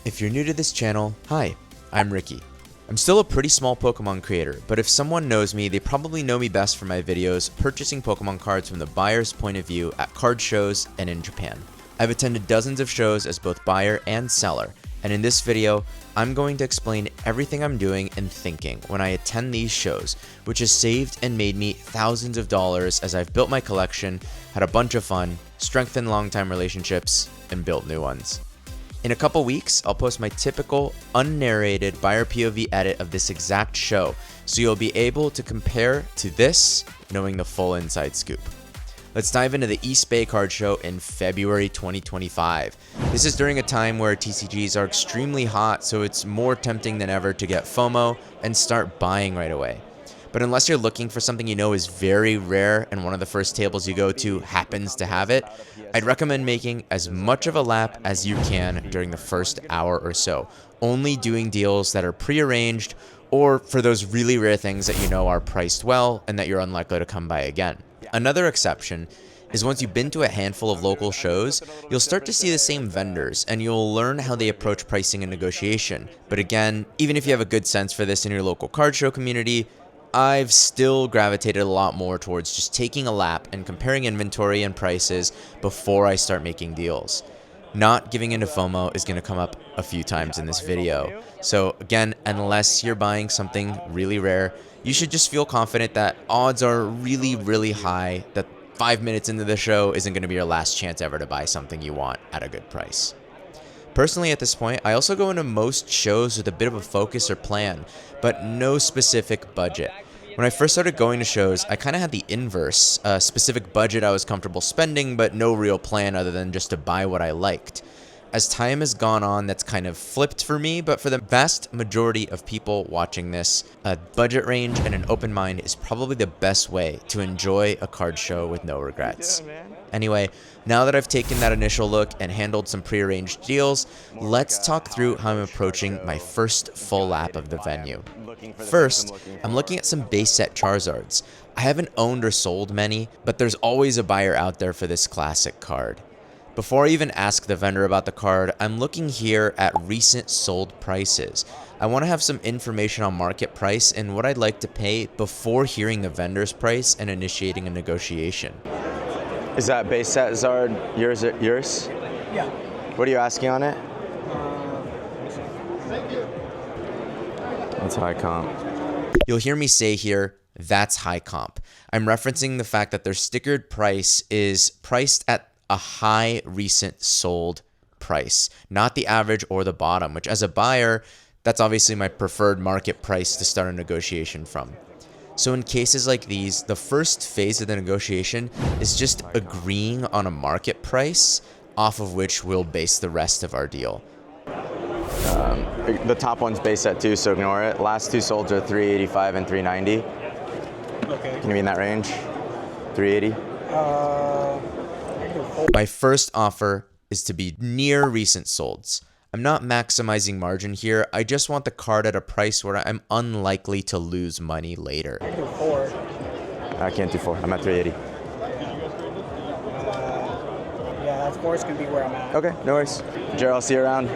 If you're new to this channel, hi, I'm Ricky. I'm still a pretty small Pokemon creator, but if someone knows me, they probably know me best for my videos purchasing Pokemon cards from the buyer's point of view at card shows and in Japan. I've attended dozens of shows as both buyer and seller, and in this video, I'm going to explain everything I'm doing and thinking when I attend these shows, which has saved and made me thousands of dollars as I've built my collection, had a bunch of fun, strengthened long-time relationships, and built new ones. In a couple weeks, I'll post my typical, unnarrated buyer POV edit of this exact show, so you'll be able to compare to this, knowing the full inside scoop. Let's dive into the East Bay Card Show in February 2025. This is during a time where TCGs are extremely hot, so it's more tempting than ever to get FOMO and start buying right away. But unless you're looking for something you know is very rare and one of the first tables you go to happens to have it, I'd recommend making as much of a lap as you can during the first hour or so, only doing deals that are pre-arranged or for those really rare things that you know are priced well and that you're unlikely to come by again. Another exception is once you've been to a handful of local shows, you'll start to see the same vendors and you'll learn how they approach pricing and negotiation. But again, even if you have a good sense for this in your local card show community, I've still gravitated a lot more towards just taking a lap and comparing inventory and prices before I start making deals. Not giving into FOMO is going to come up a few times in this video. So again, unless you're buying something really rare, you should just feel confident that odds are really high that 5 minutes into the show isn't going to be your last chance ever to buy something you want at a good price. Personally, at this point, I also go into most shows with a bit of a focus or plan, but no specific budget. When I first started going to shows, I kind of had the inverse, a specific budget I was comfortable spending, but no real plan other than just to buy what I liked. As time has gone on, that's kind of flipped for me, but for the vast majority of people watching this, a budget range and an open mind is probably the best way to enjoy a card show with no regrets. Anyway, now that I've taken that initial look and handled some prearranged deals, let's talk through how I'm approaching my first full lap of the venue. First, I'm looking at some base set Charizards. I haven't owned or sold many, but there's always a buyer out there for this classic card. Before I even ask the vendor about the card, I'm looking here at recent sold prices. I want to have some information on market price and what I'd like to pay before hearing the vendor's price and initiating a negotiation. Is that base set Zard yours? Yeah. What are you asking on it? That's high comp. You'll hear me say here, that's high comp. I'm referencing the fact that their stickered price is priced at a high recent sold price, not the average or the bottom, which as a buyer, that's obviously my preferred market price to start a negotiation from. So in cases like these, the first phase of the negotiation is just agreeing on a market price off of which we'll base the rest of our deal. The top one's base set too, so ignore it. Last two solds are 385 and 390. Okay. Can you be in that range? 380? My first offer is to be near recent solds. I'm not maximizing margin here. I just want the card at a price where I'm unlikely to lose money later. I can do 4. I can't do 4. I'm at 380. Yeah, that's 4 is going to be where I'm at. Okay, no worries. Jared, I'll see you around.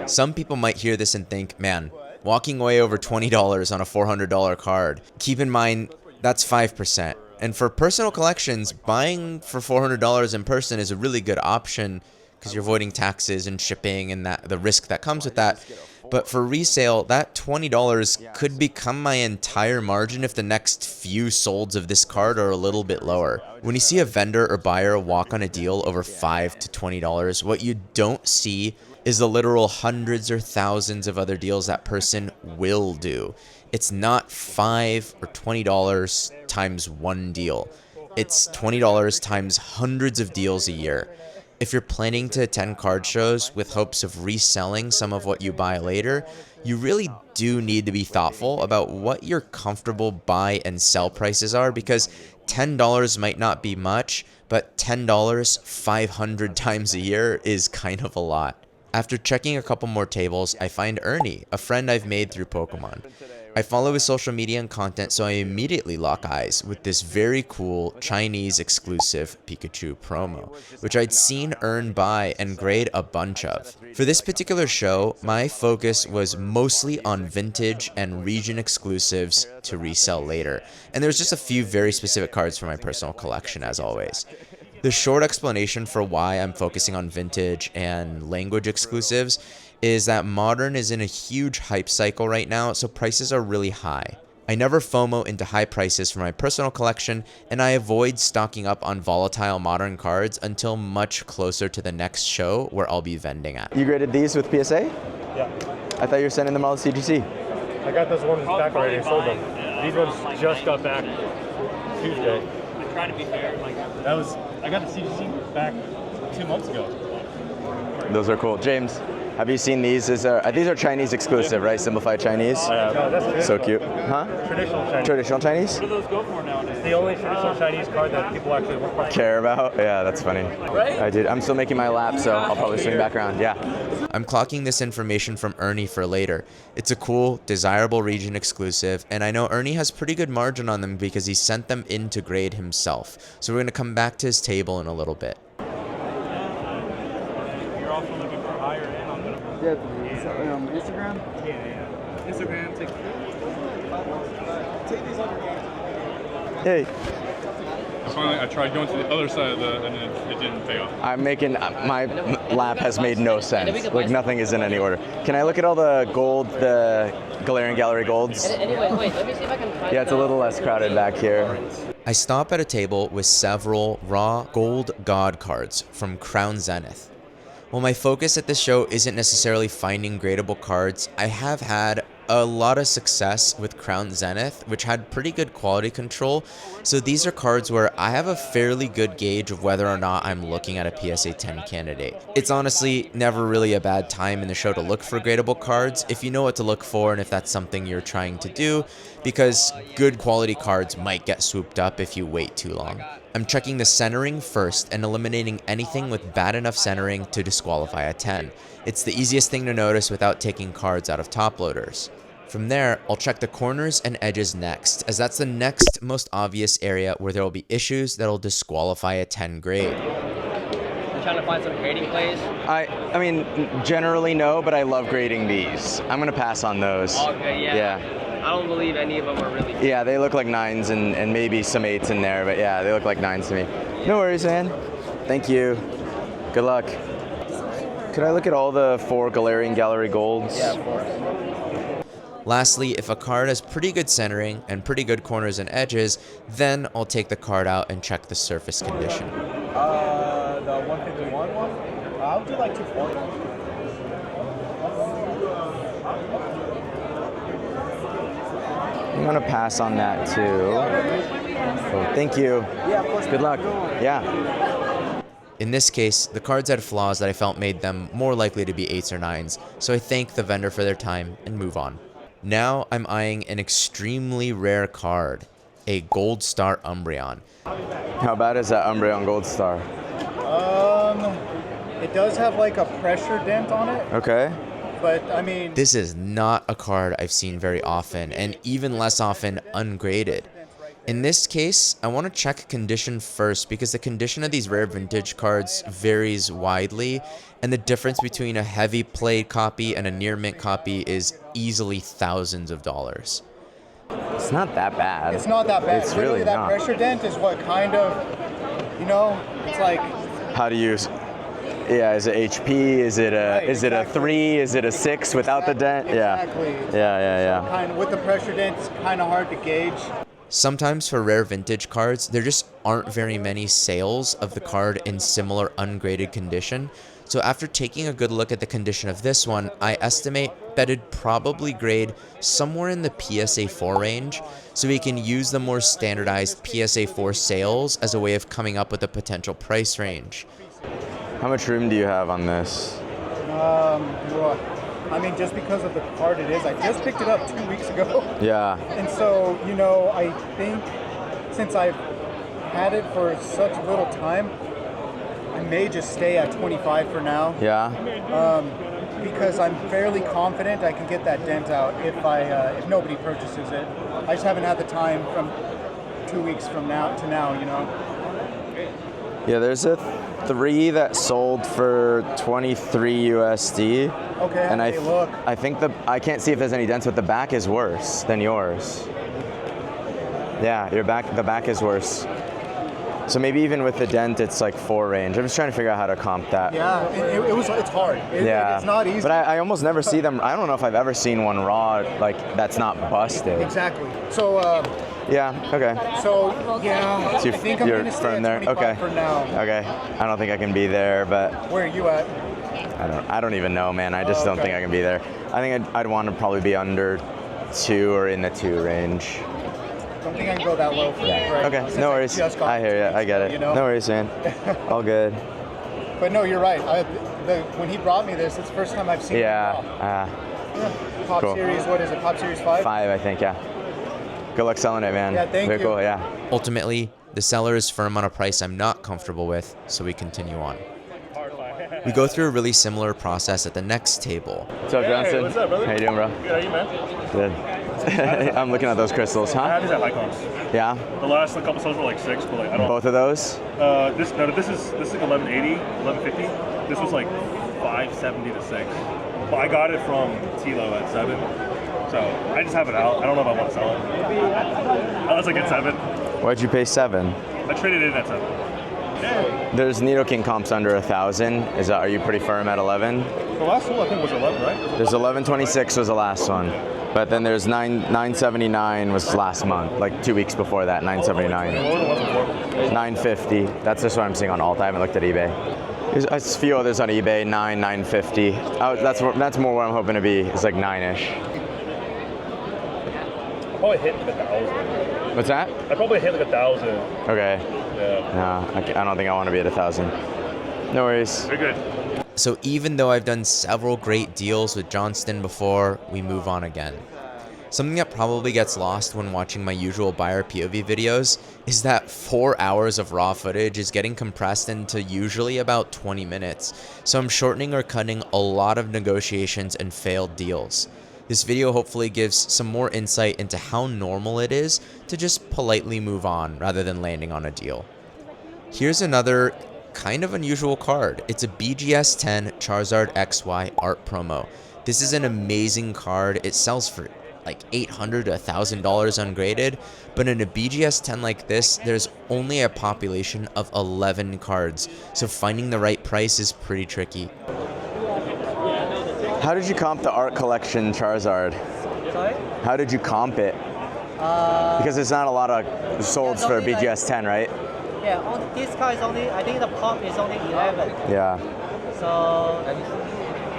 Some people might hear this and think, man, walking away over $20 on a $400 card. Keep in mind, that's 5%. And for personal collections, buying for $400 in person is a really good option because you're avoiding taxes and shipping and the risk that comes with that. But for resale, that $20 could become my entire margin if the next few solds of this card are a little bit lower. When you see a vendor or buyer walk on a deal over $5 to $20, what you don't see is the literal hundreds or thousands of other deals that person will do. It's not $5 or $20 times one deal. It's $20 times hundreds of deals a year. If you're planning to attend card shows with hopes of reselling some of what you buy later, you really do need to be thoughtful about what your comfortable buy and sell prices are, because $10 might not be much, but $10 500 times a year is kind of a lot. After checking a couple more tables, I find Ernie, a friend I've made through Pokemon. I follow his social media and content, so I immediately lock eyes with this very cool Chinese exclusive Pikachu promo, which I'd seen earn buy and grade a bunch of. For this particular show, my focus was mostly on vintage and region exclusives to resell later, and there's just a few very specific cards for my personal collection as always. The short explanation for why I'm focusing on vintage and language exclusives is that Modern is in a huge hype cycle right now, so prices are really high. I never FOMO into high prices for my personal collection, and I avoid stocking up on volatile Modern cards until much closer to the next show where I'll be vending at. You graded these with PSA? Yeah. I thought you were sending them all to CGC. I got those ones back already. I sold them. These ones just got back Tuesday. I try to be fair. I got the CGC back 2 months ago. Those are cool. James, have you seen these? These are Chinese exclusive, right? Simplified Chinese? So cute. Huh? Traditional Chinese. Traditional Chinese? What do those go for nowadays? It's the only traditional Chinese card that people actually work for. Care about? Yeah, that's funny. Right? I did. I'm still making my lap, so I'll probably swing back around. Yeah. I'm clocking this information from Ernie for later. It's a cool, desirable region exclusive, and I know Ernie has pretty good margin on them because he sent them in to grade himself. So we're going to come back to his table in a little bit. You're also looking for higher end on the Instagram? yeah. Instagram, take Take these other Hey. Finally, I tried going to the other side of and it didn't pay off. I'm making, my lap has made no sense. Like nothing is in any order. Can I look at all the gold, the Galarian Gallery golds? Anyway, wait, let me see if I can find Yeah, it's a little less crowded back here. I stop at a table with several raw gold god cards from Crown Zenith. While my focus at this show isn't necessarily finding gradable cards, I have had a lot of success with Crown Zenith, which had pretty good quality control. So these are cards where I have a fairly good gauge of whether or not I'm looking at a PSA 10 candidate. It's honestly never really a bad time in the show to look for gradable cards if you know what to look for and if that's something you're trying to do, because good quality cards might get swooped up if you wait too long. I'm checking the centering first and eliminating anything with bad enough centering to disqualify a 10. It's the easiest thing to notice without taking cards out of top loaders. From there, I'll check the corners and edges next, as that's the next most obvious area where there will be issues that'll disqualify a 10 grade. I'm trying to find some grading plays. I mean, generally no, but I love grading these. I'm gonna pass on those. Okay, yeah. Yeah. I don't believe any of them are really. Yeah, they look like 9s and maybe some 8s in there, but yeah, they look like 9s to me. No worries, man. Thank you. Good luck. Could I look at all the 4 Galarian Gallery golds? Yeah, of course. Lastly, if a card has pretty good centering and pretty good corners and edges, then I'll take the card out and check the surface condition. The 151 one? I would do like 240. I'm gonna pass on that too. Oh, thank you. Yeah, of course. Good luck. Yeah. In this case, the cards had flaws that I felt made them more likely to be 8s or 9s, so I thank the vendor for their time and move on. Now I'm eyeing an extremely rare card, a Gold Star Umbreon. How bad is that Umbreon Gold Star? It does have like a pressure dent on it, Okay. but I mean, This is not a card I've seen very often, and even less often ungraded. In this case, I want to check condition first because the condition of these rare vintage cards varies widely, and the difference between a heavy played copy and a near mint copy is easily thousands of dollars. It's not that bad. it's not that bad. It's Literally, really that not. pressure dent is what kind of, it's like, How do you? Yeah, is it HP? Is it a? Right, is it a exactly. 3? Is it a 6 without the dent? Exactly. Yeah. kind of with the pressure dent, it's kind of hard to gauge. Sometimes for rare vintage cards, there just aren't very many sales of the card in similar ungraded condition. So after taking a good look at the condition of this one, I estimate that it'd probably grade somewhere in the PSA 4 range, so we can use the more standardized PSA 4 sales as a way of coming up with a potential price range. How much room do you have on this? Well, I mean, just because of the card it is, I just picked it up 2 weeks ago. Yeah. And so, I think since I've had it for such little time, I may just stay at 25 for now. Yeah. because I'm fairly confident I can get that dent out if nobody purchases it. I just haven't had the time from 2 weeks from now to now, you know. Yeah, there's a 3 that sold for 23 USD. Okay, and look. I think I can't see if there's any dents, but the back is worse than yours. Yeah, the back is worse. So maybe even with the dent, it's like 4 range. I'm just trying to figure out how to comp that. Yeah, it's hard. It's not easy. But I almost never see them. I don't know if I've ever seen one raw like that's not busted. Exactly. So. Yeah. Okay. So yeah, So I think I'm gonna stay at 25 Okay. for now. Okay. I don't think I can be there, but Where are you at? I don't even know, man. I just don't think I can be there. I think I'd want to probably be under 2 or in the 2 range. Don't think I can go that low for Yeah. right Okay. now, since No worries. I hear you. I get it. You know? No worries, man. All good. But no, you're right. When he brought me this, it's the first time I've seen it raw. Yeah. Top cool. Series, what is it? Top Series 5? 5, I think. Yeah. Good luck selling it, man. Yeah, thank Very you. cool. Yeah. Ultimately, the seller is firm on a price I'm not comfortable with, so we continue on. We go through a really similar process at the next table. What's up, Johnson? Hey, what's up, brother? How you doing, bro? Good, how you, man? Good. I'm looking at those crystals, I huh? have these at high comps. Yeah. The last couple sales were like 6, but like I don't. Both of those? This is like 1180, 1150. This was like 570 to 6. But I got it from Tilo at 7. So I just have it out. I don't know if I want to sell it. Unless I get 7. Why'd you pay 7? I traded it in at 7. There's Nido King comps under 1,000. Are you pretty firm at 11? The last one I think was 11, right? There's 1126 was the last one, but then there's 979 was last month, like 2 weeks before that. 979, What was the one before? 950. That's just what I'm seeing on Alt. I haven't looked at eBay. There's a few others on eBay. 950. That's more what I'm hoping to be. It's like 9ish. I probably hit like 1,000. What's that? I probably hit like 1,000. Okay. Yeah. No, I don't think I want to be at 1,000. No worries. Very good. So even though I've done several great deals with Johnston before, we move on again. Something that probably gets lost when watching my usual buyer POV videos is that 4 hours of raw footage is getting compressed into usually about 20 minutes, so I'm shortening or cutting a lot of negotiations and failed deals. This video hopefully gives some more insight into how normal it is to just politely move on rather than landing on a deal. Here's another kind of unusual card. It's a BGS 10 Charizard XY art promo. This is an amazing card. It sells for like $800 to $1,000 ungraded, but in a BGS 10 like this, there's only a population of 11 cards, so finding the right price is pretty tricky. How did you comp the art collection Charizard? Sorry? How did you comp it? Because there's not a lot of solds for only BGS 10, right? Yeah, this car is only, I think the pop is only 11. Yeah. So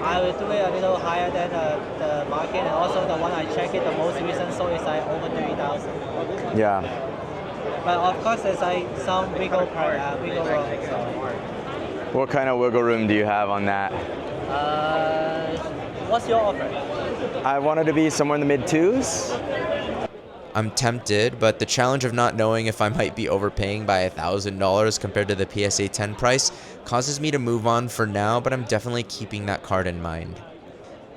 I will do it a little higher than the market, and also the one I checked it, the most recent sold is like over 3,000. Yeah. But of course there's like some wiggle room. So. What kind of wiggle room do you have on that? What's your offer? I wanted to be somewhere in the mid-2s. I'm tempted, but the challenge of not knowing if I might be overpaying by $1,000 compared to the PSA 10 price causes me to move on for now, but I'm definitely keeping that card in mind.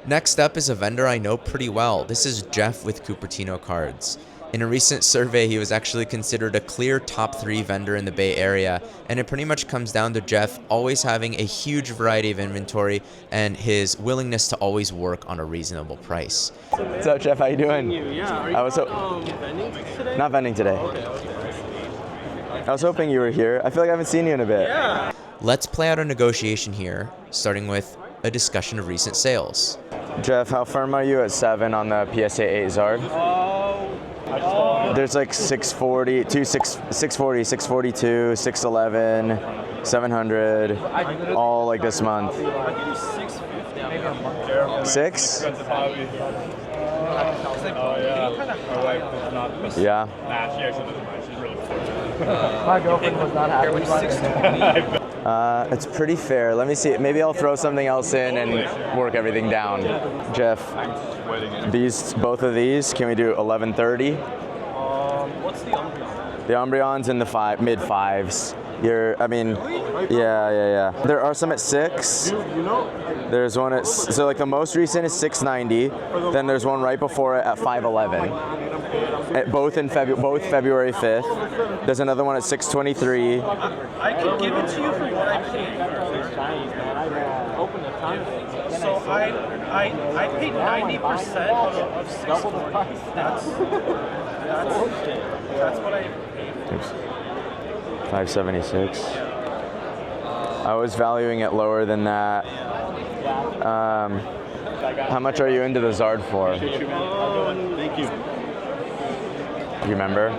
Next up is a vendor I know pretty well. This is Jeff with Cupertino Cards. In a recent survey, he was actually considered a clear top 3 vendor in the Bay Area, and it pretty much comes down to Jeff always having a huge variety of inventory and his willingness to always work on a reasonable price. What's up, Jeff? How you doing? Yeah, are you I was vending today? not vending today. Okay. I was hoping you were here. I feel like I haven't seen you in a bit. Yeah. Let's play out a negotiation here, starting with a discussion of recent sales. Jeff, how firm are you at 7 on the PSA 8 Zard? There's like 640, 640, 642, 611, 700, all like this month. 6? Oh yeah. My wife does not. Yeah. Nah, she actually doesn't mind. She's really cool. My girlfriend was not happy. It's pretty fair. Let me see. Maybe I'll throw something else in and work everything down. Jeff, both of these, can we do 1130? What's the Umbreon? The Umbreon's in the mid 5s. I mean, yeah. There are some at 6. There's one at, so like the most recent is 690. Then there's one right before it at 511. Both February 5th. There's another one at 623. I can give it to you for what I paid. So I paid 90% of 640. That's what I paid. Oops. 576. I was valuing it lower than that. How much are you into the Zard for? Thank you. You remember?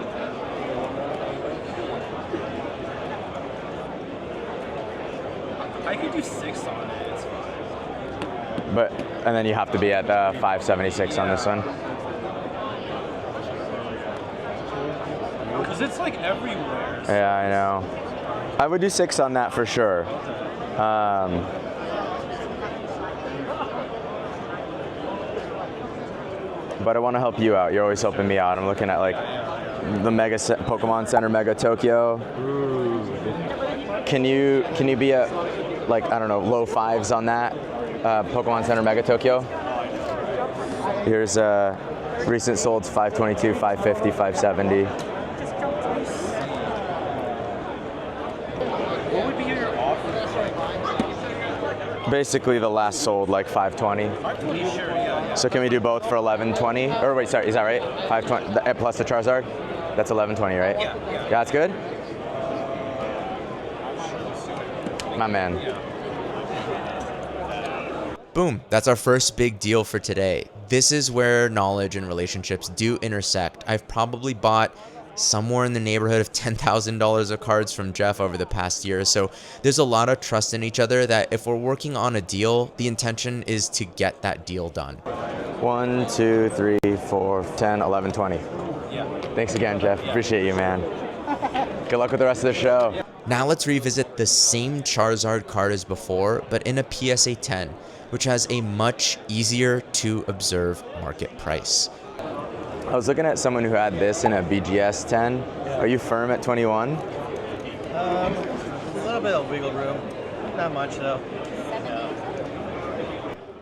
I could do 6 on it. It's fine. But and then you have to be at 576 on this one. Because it's like everywhere. So. Yeah, I know. I would do 6 on that for sure. But I want to help you out. You're always helping me out. I'm looking at like the Pokemon Center Mega Tokyo. Can you be at like, I don't know, low 5s on that Pokemon Center Mega Tokyo? Here's recent solds 522, 550, 570. What would be your offer? Basically the last sold like 520. 520, sure, yeah. So can we do both for 1120? Or wait, sorry, is that right? 520 plus the Charizard? That's 1120, right? Yeah. Yeah, that's good? My man. Boom, that's our first big deal for today. This is where knowledge and relationships do intersect. I've probably bought somewhere in the neighborhood of $10,000 of cards from Jeff over the past year. So there's a lot of trust in each other that if we're working on a deal, the intention is to get that deal done. 1, 2, 3, 4, 10, 11, 20. Yeah. Thanks again, Jeff. Appreciate you, man. Good luck with the rest of the show. Now let's revisit the same Charizard card as before, but in a PSA 10, which has a much easier to observe market price. I was looking at someone who had this in a BGS 10. Are you firm at 21? A little bit of wiggle room. Not much though.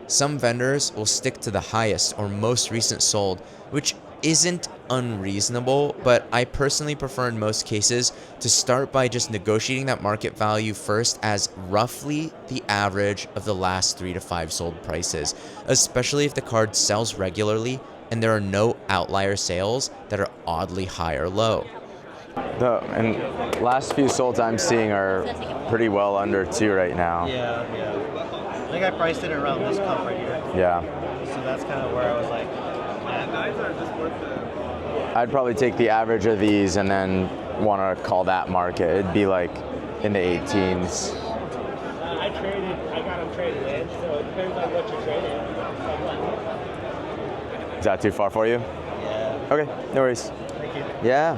Some vendors will stick to the highest or most recent sold, which isn't unreasonable, but I personally prefer in most cases to start by just negotiating that market value first as roughly the average of the last 3 to 5 sold prices, especially if the card sells regularly and there are no outlier sales that are oddly high or low. And last few solds I'm seeing are pretty well under 2 right now. Yeah. I think I priced it around this cup right here. Yeah. So that's kind of where I was like, I'd probably take the average of these and then want to call that market. It'd be like in the 18s. I got them traded in, so it depends on what you're trading. Is that too far for you? yeah. Okay, no worries. Thank you. Yeah.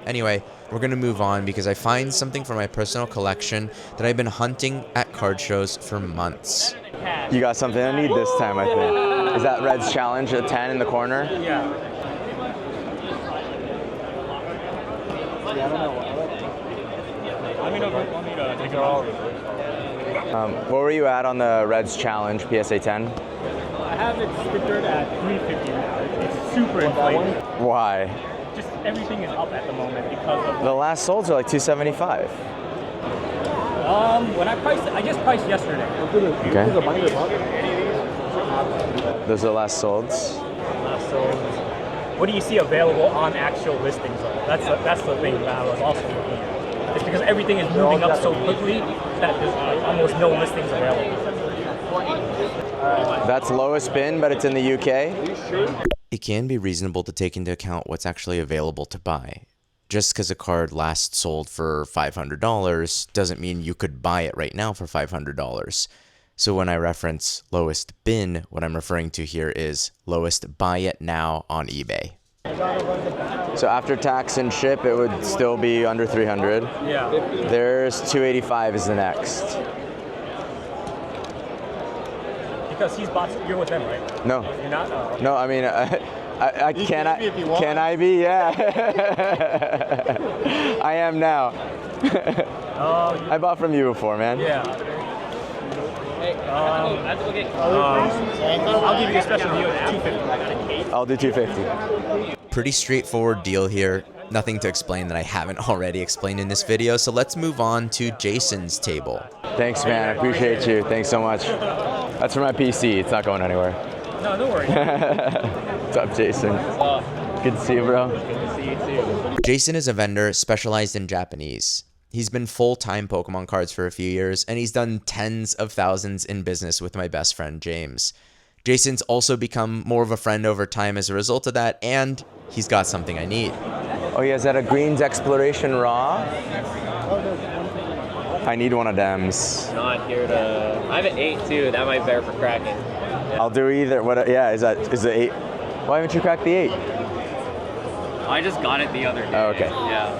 Anyway, we're going to move on because I find something from my personal collection that I've been hunting at card shows for months. You got something I need this time, I think. Is that Red's Challenge, a 10 in the corner? Yeah. Let me take it all. What were you at on the Red's Challenge PSA 10? I have it sticked at 350 now. It's super inflated. Why? Just everything is up at the moment because of The last solds are like 275. when I just priced yesterday. Okay. Those are the last solds. So what do you see available on actual listings though? That's the thing that I was also looking at. It's because everything is moving up so quickly that there's almost no listings available. That's lowest bin, but it's in the UK. It can be reasonable to take into account what's actually available to buy. Just because a card last sold for $500 doesn't mean you could buy it right now for $500. So when I reference lowest bin, what I'm referring to here is lowest buy it now on eBay. So after tax and ship, it would still be under 300. Yeah. There's 285 is the next. Because you're with them, right? No. You're not? No, I mean, Can I be? Yeah. I am now. I bought from you before, man. Yeah. I'll give you a special deal at $250. I'll do $250. Pretty straightforward deal here. Nothing to explain that I haven't already explained in this video, so let's move on to Jason's table. Thanks, man. I appreciate you. Thanks so much. That's for my PC. It's not going anywhere. No, don't worry. What's up, Jason? Good to see you, bro. Good to see you too. Jason is a vendor specialized in Japanese. He's been full-time Pokemon cards for a few years, and he's done tens of thousands in business with my best friend, James. Jason's also become more of a friend over time as a result of that, and he's got something I need. Oh, yeah, is that a Green's Exploration Raw? I need one of them's. Not here to. I have an 8 too. That might be better for cracking. Yeah. I'll do either. What? Yeah, is the 8? Why haven't you cracked the 8? I just got it the other day. Oh, okay. Yeah.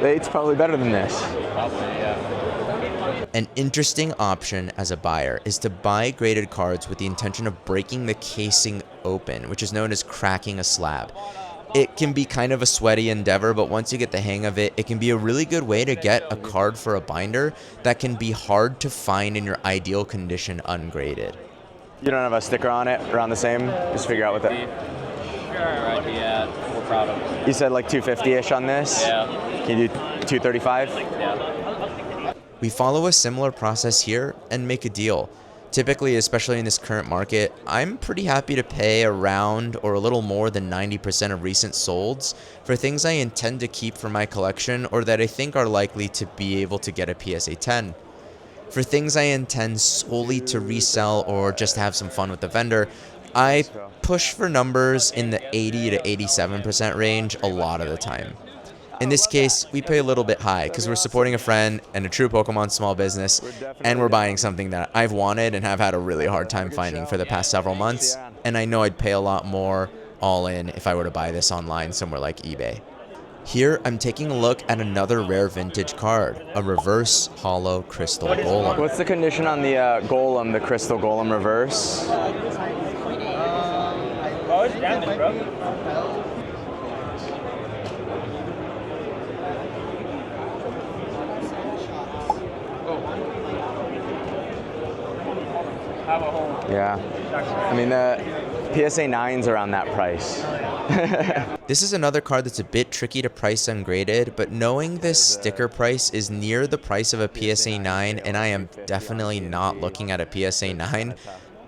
The 8's probably better than this. Probably, yeah. An interesting option as a buyer is to buy graded cards with the intention of breaking the casing open, which is known as cracking a slab. It can be kind of a sweaty endeavor, but once you get the hang of it, it can be a really good way to get a card for a binder that can be hard to find in your ideal condition ungraded. You don't have a sticker on it around the same? Just figure out what that... Sure, right, yeah. We're proud of it. You said like 250-ish on this? Yeah. Can you do 235? Yeah. We follow a similar process here and make a deal. Typically, especially in this current market, I'm pretty happy to pay around or a little more than 90% of recent solds for things I intend to keep for my collection or that I think are likely to be able to get a PSA 10. For things I intend solely to resell or just have some fun with the vendor, I push for numbers in the 80 to 87% range a lot of the time. In this case, we pay a little bit high because we're supporting a friend and a true Pokemon small business, and we're buying something that I've wanted and have had a really hard time finding for the past several months, and I know I'd pay a lot more all in if I were to buy this online somewhere like eBay. Here, I'm taking a look at another rare vintage card, a reverse hollow crystal golem. What's the condition on the golem, the crystal golem reverse? Oh, it's damaged, bro. Yeah. I mean, the PSA 9's around that price. This is another card that's a bit tricky to price ungraded, but knowing this sticker price is near the price of a PSA 9, and I am definitely not looking at a PSA 9,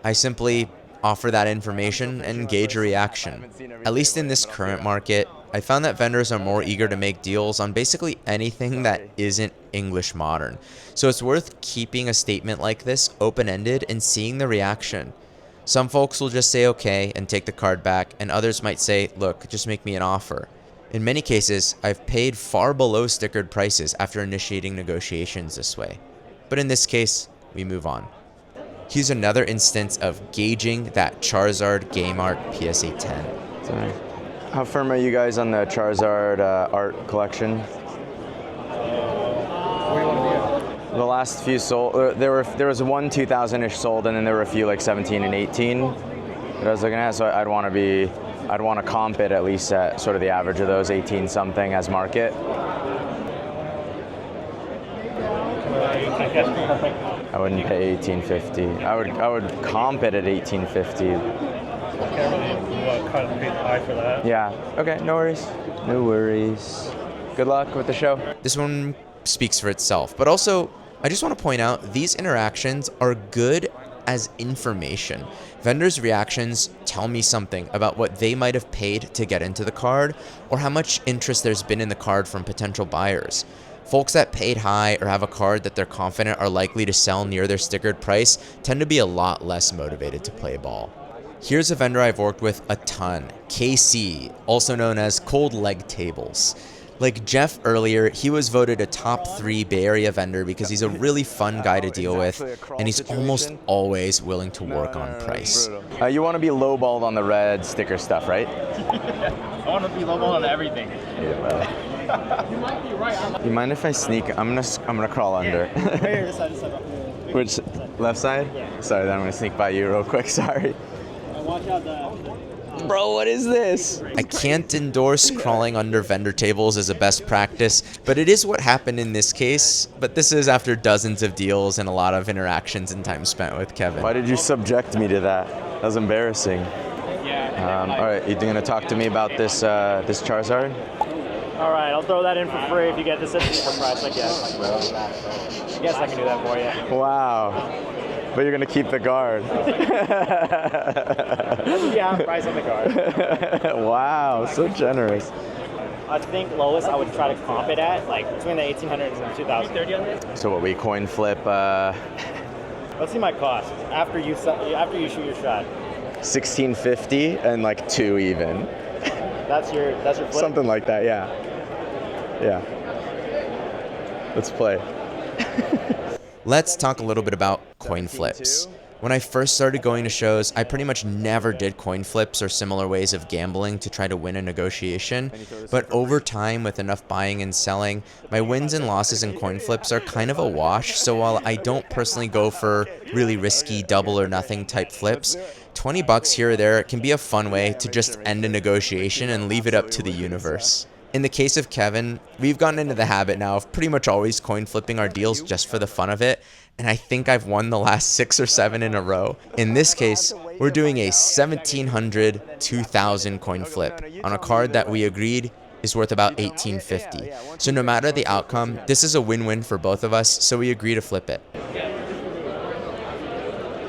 I simply offer that information and gauge a reaction. At least in this current market, I found that vendors are more eager to make deals on basically anything that isn't English modern. So it's worth keeping a statement like this open-ended and seeing the reaction. Some folks will just say okay and take the card back, and others might say, look, just make me an offer. In many cases, I've paid far below stickered prices after initiating negotiations this way. But in this case, we move on. Here's another instance of gauging that Charizard Game Art PSA 10. Sorry. How firm are you guys on the Charizard art collection? The last few sold, there was one 2000-ish sold, and then there were a few like 17 and 18 that I was looking at. So I'd want to comp it at least at sort of the average of those 18 something as market. I wouldn't pay 1850. I would comp it at 1850. Kind of paid high for that. Yeah. Okay. No worries. No worries. Good luck with the show. This one speaks for itself, but also I just want to point out these interactions are good as information. Vendors' reactions tell me something about what they might have paid to get into the card or how much interest there's been in the card from potential buyers. Folks that paid high or have a card that they're confident are likely to sell near their stickered price tend to be a lot less motivated to play ball. Here's a vendor I've worked with a ton, KC, also known as Cold Leg Tables. Like Jeff earlier, he was voted a top 3 Bay Area vendor because he's a really fun guy to deal with, and he's almost always willing to work on price. You want to be lowballed on the red sticker stuff, right? I want to be lowballed on everything. You mind if I sneak? I'm gonna crawl under. Which left side? Yeah. Sorry, then I'm gonna sneak by you real quick. Sorry. Bro, what is this? I can't endorse crawling under vendor tables as a best practice, but it is what happened in this case. But this is after dozens of deals and a lot of interactions and time spent with Kevin. Why did you subject me to that? That was embarrassing. All right, you gonna talk to me about this this Charizard? All right, I'll throw that in for free if you get this at the price, I guess. I guess I can do that for you. Wow. But you're gonna keep the guard. Yeah, price on the card. Wow, so generous. I think lowest I would try to comp it at, like between the 1800s and 2000. So what, we coin flip Let's see my cost after you shoot your shot. 1650 and like 2 even. That's your flip? Something like that, yeah. Yeah. Let's play. Let's talk a little bit about coin flips. When I first started going to shows, I pretty much never did coin flips or similar ways of gambling to try to win a negotiation, but over time with enough buying and selling, my wins and losses in coin flips are kind of a wash, so while I don't personally go for really risky double or nothing type flips, 20 bucks here or there can be a fun way to just end a negotiation and leave it up to the universe. In the case of Kevin, we've gotten into the habit now of pretty much always coin flipping our deals just for the fun of it, and I think I've won the last 6 or 7 in a row. In this case, we're doing a 1700 2000 coin flip on a card that we agreed is worth about 1850. So no matter the outcome, this is a win-win for both of us, so we agree to flip it.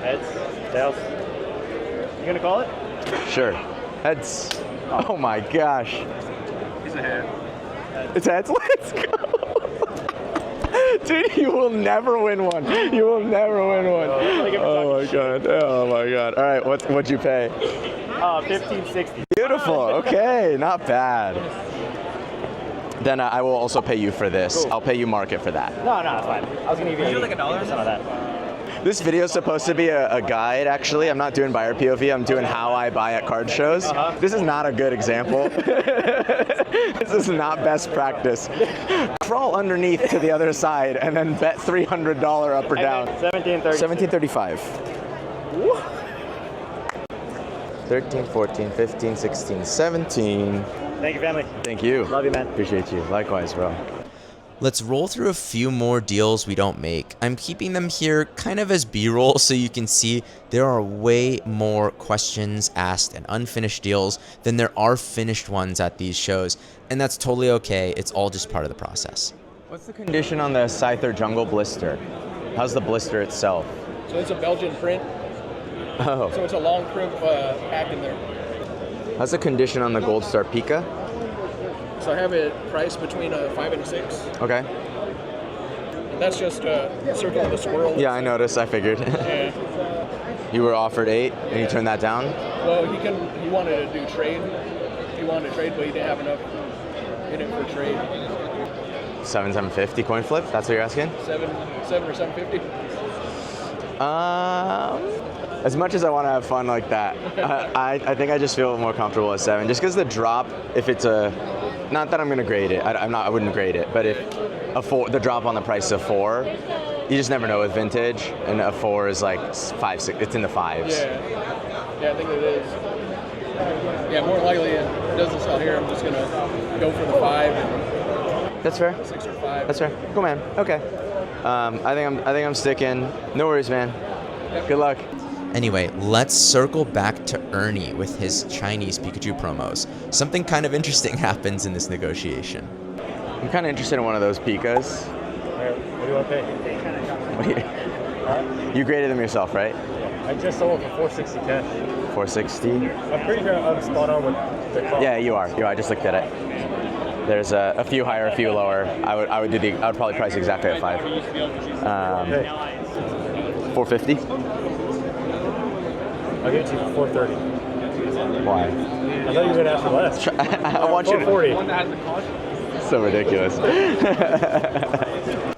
Heads, tails. You gonna call it? Sure. Heads. Oh my gosh. It's a head. It's heads. Let's go. Dude, you will never win one. You will never win one. Oh my god. Oh my god. All right, what'd you pay? 1560. Beautiful. Okay, not bad. Then I will also pay you for this. Cool. I'll pay you market for that. No, it's fine. I was gonna give you like $1 or something like that. This video is supposed to be a guide, actually. I'm not doing buyer POV, I'm doing how I buy at card shows. This is not a good example. This is not best practice. Crawl underneath to the other side and then bet $300 up or down. 1735. 13, 14, 15, 16, 17. Thank you, family. Thank you. Love you, man. Appreciate you. Likewise, bro. Let's roll through a few more deals we don't make. I'm keeping them here kind of as B-roll so you can see there are way more questions asked and unfinished deals than there are finished ones at these shows. And that's totally okay. It's all just part of the process. What's the condition on the Scyther Jungle blister? How's the blister itself? So it's a Belgian print. Oh. So it's a long crimp pack in there. How's the condition on the Gold Star Pika? So I have it priced between a 5 and a 6. Okay. And that's just circle of the swirl. Yeah, I noticed. I figured. Yeah. You were offered 8, and you turned that down? Well, he wanted to do trade. He wanted to trade, but he didn't have enough in it for trade. 750 coin flip? That's what you're asking? 7 or 750. As much as I want to have fun like that, I think I just feel more comfortable at 7. Just because the drop, if it's not that I'm going to grade it. I wouldn't grade it, but if the drop on the price of 4, you just never know with vintage, and a 4 is like 5, 6. It's in the 5s. Yeah, I think it is. Yeah, more likely it doesn't sell here. I'm just gonna go for the 5. And That's fair. 6 or 5. That's fair. Cool, man. Okay. I think I'm sticking. No worries, man. Yep. Good luck. Anyway, let's circle back to Ernie with his Chinese Pikachu promos. Something kind of interesting happens in this negotiation. I'm kind of interested in one of those Pikas. What do you want to pay? You graded them yourself, right? Yeah. I just sold it for 460 cash. 460. I'm pretty sure I'm spot on with the call. Yeah, you are. I just looked at it. There's a few higher, a few lower. I would probably price exactly at 5. 450. I'll give it to you for 430. Why? I thought you were going to ask for less. I want you to. 440. So ridiculous.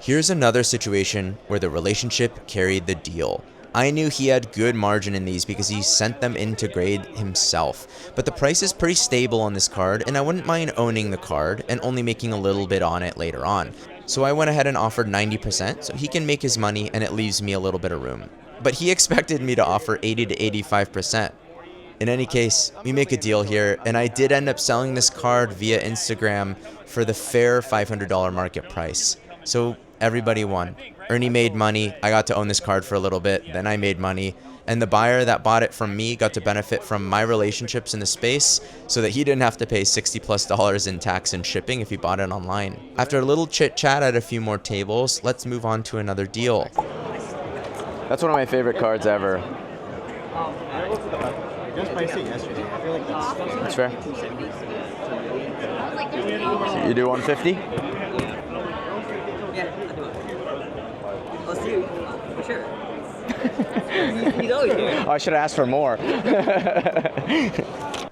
Here's another situation where the relationship carried the deal. I knew he had good margin in these because he sent them in to grade himself, but the price is pretty stable on this card, and I wouldn't mind owning the card and only making a little bit on it later on. So I went ahead and offered 90% so he can make his money and it leaves me a little bit of room. But he expected me to offer 80 to 85%. In any case, we make a deal here, and I did end up selling this card via Instagram for the fair $500 market price. So everybody won. Ernie made money, I got to own this card for a little bit, then I made money, and the buyer that bought it from me got to benefit from my relationships in the space so that he didn't have to pay $60+ in tax and shipping if he bought it online. After a little chit chat at a few more tables, let's move on to another deal. That's one of my favorite cards ever. Just priced it yesterday. I feel like That's fair. You do 150? Yeah, I'll do it. I'll see you. For sure. He's always here. Oh, I should have asked for more.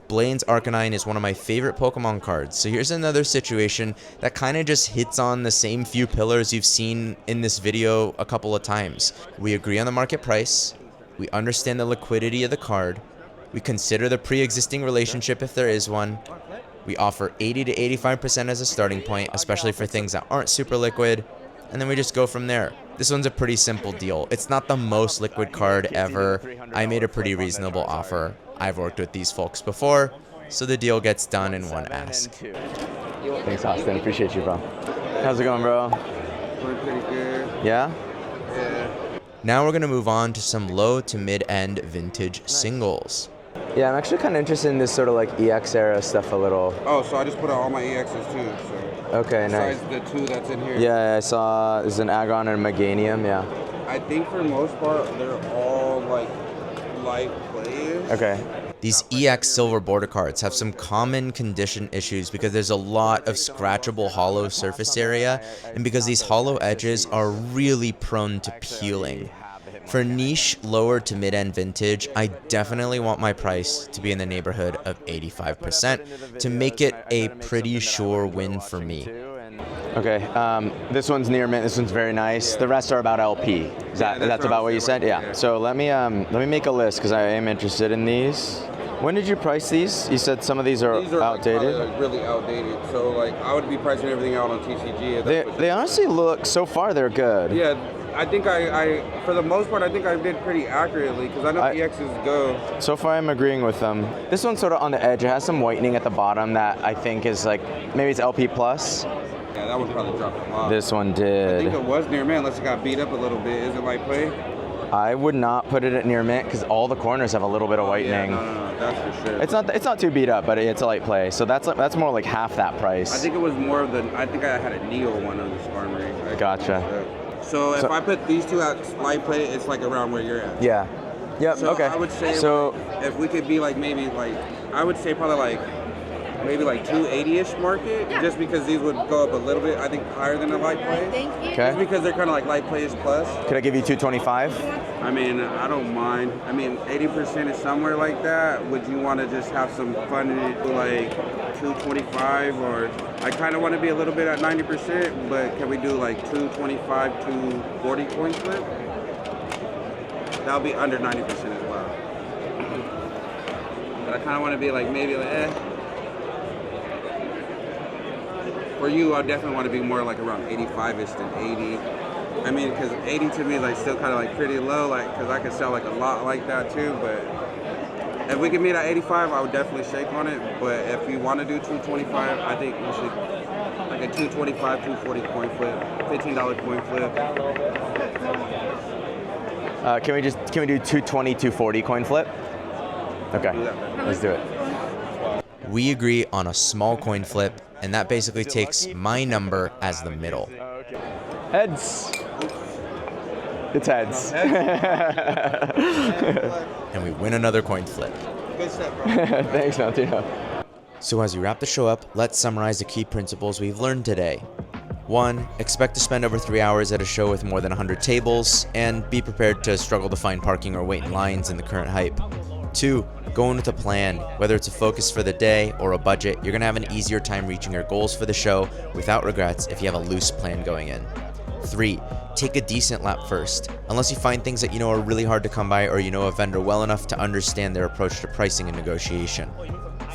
Blaine's Arcanine is one of my favorite Pokemon cards, so here's another situation that kind of just hits on the same few pillars you've seen in this video a couple of times. We agree on the market price, we understand the liquidity of the card, we consider the pre-existing relationship if there is one, we offer 80 to 85% as a starting point, especially for things that aren't super liquid, and then we just go from there. This one's a pretty simple deal. It's not the most liquid card ever. I made a pretty reasonable offer. I've worked with these folks before, so the deal gets done in one ask. Thanks, Austin. Appreciate you, bro. How's it going, bro? Going pretty good. Yeah? Yeah. Now we're going to move on to some low to mid-end vintage singles. Yeah, I'm actually kind of interested in this sort of like EX era stuff a little. Oh, so I just put out all my EXs too. So. Okay, nice. Besides the two that's in here. Yeah, I saw there's an Agon and a Meganium, yeah. I think for the most part, they're all like light players. Okay. These EX silver border cards have some common condition issues because there's a lot of scratchable hollow surface area, and because these hollow edges are really prone to peeling. For niche lower to mid-end vintage, I definitely want my price to be in the neighborhood of 85% to make it a pretty sure win for me. Okay, this one's near mint. This one's very nice. The rest are about LP. That's about what you said? Yeah. So let me make a list because I am interested in these. When did you price these? You said some of these are outdated. Like really outdated. So like I would be pricing everything out on TCG. They honestly look, so far they're good. Yeah, I think I for the most part I think I did pretty accurately because I know EXs go. So far I'm agreeing with them. This one's sort of on the edge. It has some whitening at the bottom that I think is like maybe it's LP plus. Yeah, that one probably dropped a lot. This one did. I think it was near mint unless it got beat up a little bit. Is it light play? I would not put it at near mint because all the corners have a little bit of whitening. Yeah, no, that's for sure. It's not too beat up, but it's a light play. So that's more like half that price. I think it was more of the. I think I had a Neo one on this armory. Gotcha. So if I put these two at light play, it's like around where you're at. Yeah. Yep. So okay. I would say so if we could be like maybe like I would say probably like maybe like 280-ish market, just because these would go up a little bit. I think higher than a light play. Okay. Just because they're kind of like light plays plus. Could I give you 225? I mean, I don't mind. I mean, 80% is somewhere like that. Would you want to just have some fun in it, like 225, or I kind of want to be a little bit at 90%, but can we do like 225, 240 coin flip? That'll be under 90% as well. But I kind of want to be like maybe like For you, I definitely want to be more like around 85-ish than 80. I mean, because 80 to me is like still kind of like pretty low, like because I could sell like a lot like that too. But if we can meet at 85, I would definitely shake on it. But if you want to do 225, I think we should like a 225, 240 coin flip, $15 coin flip. Can we do 220, 240 coin flip? Okay, let's do it. We agree on a small coin flip, and that basically takes my number as the middle. Heads. It's heads. And we win another coin flip. Good stuff, bro. Thanks, Valentino. So as we wrap the show up, let's summarize the key principles we've learned today. 1. Expect to spend over 3 hours at a show with more than 100 tables, and be prepared to struggle to find parking or wait in lines in the current hype. 2. Go in with a plan. Whether it's a focus for the day or a budget, you're going to have an easier time reaching your goals for the show without regrets if you have a loose plan going in. 3. Take a decent lap first. Unless you find things that you know are really hard to come by, or you know a vendor well enough to understand their approach to pricing and negotiation.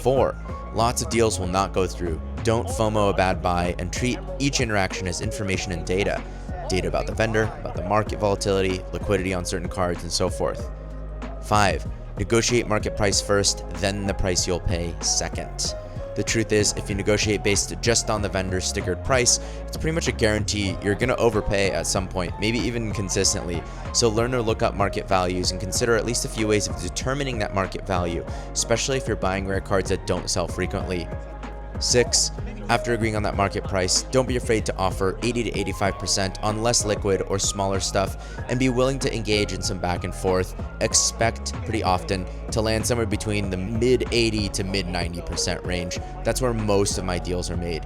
4. Lots of deals will not go through. Don't FOMO a bad buy, and treat each interaction as information and data. Data about the vendor, about the market volatility, liquidity on certain cards, and so forth. 5. Negotiate market price first, then the price you'll pay second. The truth is, if you negotiate based just on the vendor's stickered price, it's pretty much a guarantee you're going to overpay at some point, maybe even consistently. So learn to look up market values and consider at least a few ways of determining that market value, especially if you're buying rare cards that don't sell frequently. 6. After agreeing on that market price, don't be afraid to offer 80 to 85% on less liquid or smaller stuff, and be willing to engage in some back and forth. Expect pretty often to land somewhere between the mid 80 to mid 90% range. That's where most of my deals are made.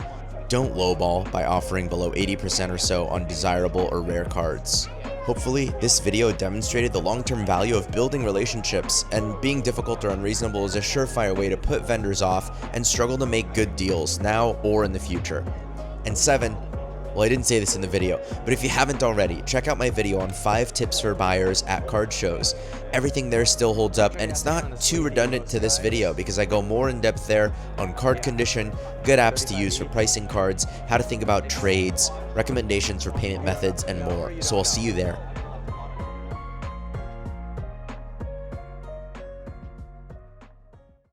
Don't lowball by offering below 80% or so on desirable or rare cards. Hopefully, this video demonstrated the long-term value of building relationships, and being difficult or unreasonable is a surefire way to put vendors off and struggle to make good deals now or in the future. And 7, well, I didn't say this in the video, but if you haven't already, check out my video on 5 tips for buyers at card shows. Everything there still holds up, and it's not too redundant to this video because I go more in depth there on card condition, good apps to use for pricing cards, how to think about trades, recommendations for payment methods, and more. So I'll see you there.